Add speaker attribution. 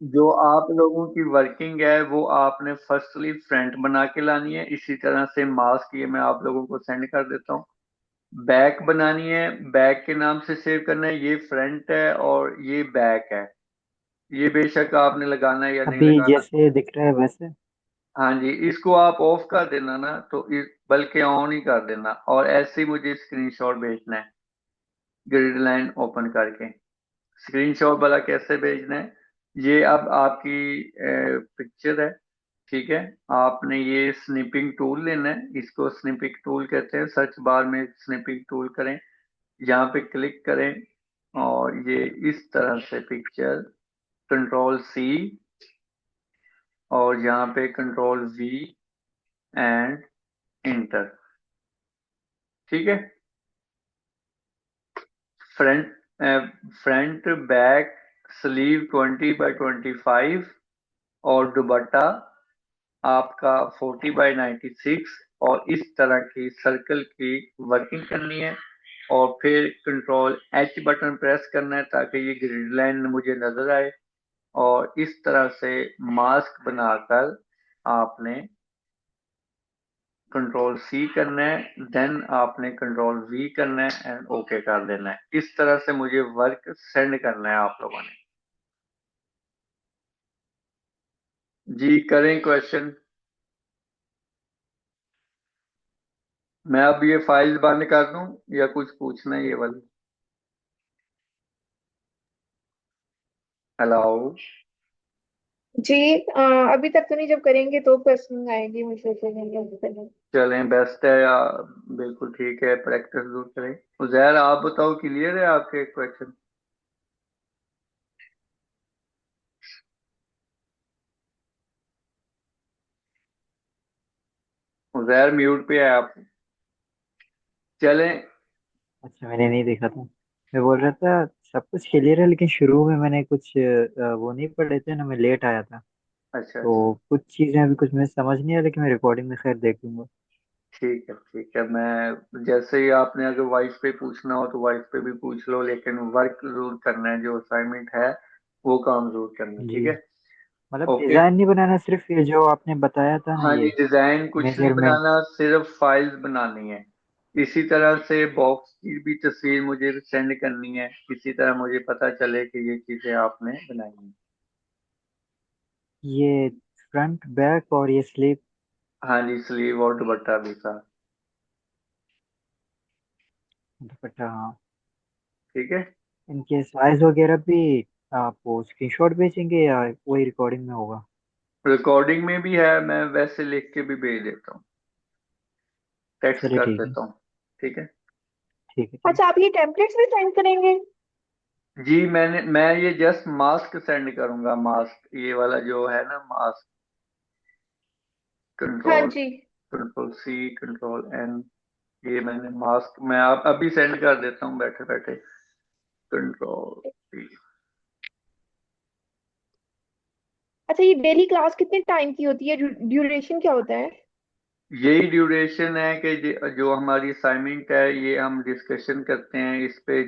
Speaker 1: जो आप लोगों की वर्किंग है वो आपने फर्स्टली फ्रंट बना के लानी है। इसी तरह से मास्क ये मैं आप लोगों को सेंड कर देता हूँ। बैक बनानी है, बैक के नाम से सेव करना है। ये फ्रंट है और ये बैक है। ये बेशक आपने लगाना है या नहीं
Speaker 2: अभी
Speaker 1: लगाना।
Speaker 2: जैसे दिख रहा है वैसे।
Speaker 1: हाँ जी, इसको आप ऑफ कर देना ना, तो बल्कि ऑन ही कर देना, और ऐसे ही मुझे स्क्रीनशॉट भेजना है ग्रिड लाइन ओपन करके। स्क्रीनशॉट वाला कैसे भेजना है, ये अब आपकी पिक्चर है, ठीक है। आपने ये स्निपिंग टूल लेना है, इसको स्निपिंग टूल कहते हैं। सर्च बार में स्निपिंग टूल करें, यहाँ पे क्लिक करें, और ये इस तरह से पिक्चर कंट्रोल सी, और यहाँ पे कंट्रोल वी एंड इंटर, ठीक है। Front front back sleeve 20x25, और दुपट्टा आपका 40x96, और इस तरह की सर्कल की वर्किंग करनी है। और फिर कंट्रोल एच बटन प्रेस करना है ताकि ये ग्रिड लाइन मुझे नजर आए। और इस तरह से मास्क बनाकर आपने कंट्रोल सी करना है, देन आपने कंट्रोल वी करना है एंड ओके कर देना है। इस तरह से मुझे वर्क सेंड करना है आप लोगों ने। जी करें क्वेश्चन। मैं अब ये फाइल बंद कर दूं या कुछ पूछना है ये वाली। हेलो।
Speaker 2: जी। अभी तक तो नहीं, जब करेंगे तो क्वेश्चन आएगी मुझे तो।
Speaker 1: चलें बेस्ट है या बिल्कुल ठीक है, प्रैक्टिस जरूर करें। उजैर आप बताओ, क्लियर है आपके क्वेश्चन। उजैर म्यूट पे है आप। चलें।
Speaker 2: अच्छा, मैंने नहीं देखा था। मैं बोल रहा था सब कुछ क्लियर है, लेकिन शुरू में मैंने कुछ वो नहीं पढ़े थे ना, मैं लेट आया था।
Speaker 1: अच्छा अच्छा।
Speaker 2: तो कुछ चीजें अभी कुछ मुझे समझ नहीं आया, लेकिन मैं रिकॉर्डिंग में खैर देख लूंगा।
Speaker 1: ठीक है ठीक है, मैं जैसे ही आपने अगर वाइफ पे पूछना हो तो वाइफ पे भी पूछ लो, लेकिन वर्क जरूर करना है, जो असाइनमेंट है वो काम जरूर करना है,
Speaker 2: जी।
Speaker 1: ठीक है।
Speaker 2: मतलब
Speaker 1: ओके।
Speaker 2: डिजाइन नहीं बनाना, सिर्फ ये जो आपने बताया था ना,
Speaker 1: हाँ जी,
Speaker 2: ये
Speaker 1: डिजाइन कुछ नहीं
Speaker 2: मेजरमेंट।
Speaker 1: बनाना, सिर्फ फाइल्स बनानी है। इसी तरह से बॉक्स की भी तस्वीर मुझे सेंड करनी है, इसी तरह मुझे पता चले कि ये चीजें आपने बनाई हैं।
Speaker 2: ये फ्रंट बैक और ये स्लीप।
Speaker 1: हाँ जी, स्लीव और दुपट्टा भी साथ।
Speaker 2: दुपट्टा, हाँ।
Speaker 1: ठीक है।
Speaker 2: इनके साइज वगैरह भी आप वो स्क्रीनशॉट भेजेंगे या वही रिकॉर्डिंग में होगा?
Speaker 1: रिकॉर्डिंग में भी है, मैं वैसे लिख के भी भेज देता हूँ, टेक्स्ट
Speaker 2: चलिए
Speaker 1: कर
Speaker 2: ठीक है।
Speaker 1: देता हूँ, ठीक है।
Speaker 2: ठीक है, ठीक।
Speaker 3: अच्छा, आप ये टेम्पलेट्स भी सेंड करेंगे?
Speaker 1: जी मैं ये जस्ट मास्क सेंड करूंगा, मास्क ये वाला जो है ना मास्क।
Speaker 3: हाँ
Speaker 1: कंट्रोल
Speaker 3: जी।
Speaker 1: कंट्रोल सी कंट्रोल एन, ये मैंने मास्क मैं आप अभी सेंड कर देता हूँ बैठे बैठे। Control C.
Speaker 3: अच्छा, ये डेली क्लास कितने टाइम की होती है? ड्यूरेशन क्या होता है?
Speaker 1: यही ड्यूरेशन है कि जो हमारी असाइनमेंट है ये हम डिस्कशन करते हैं इस पे।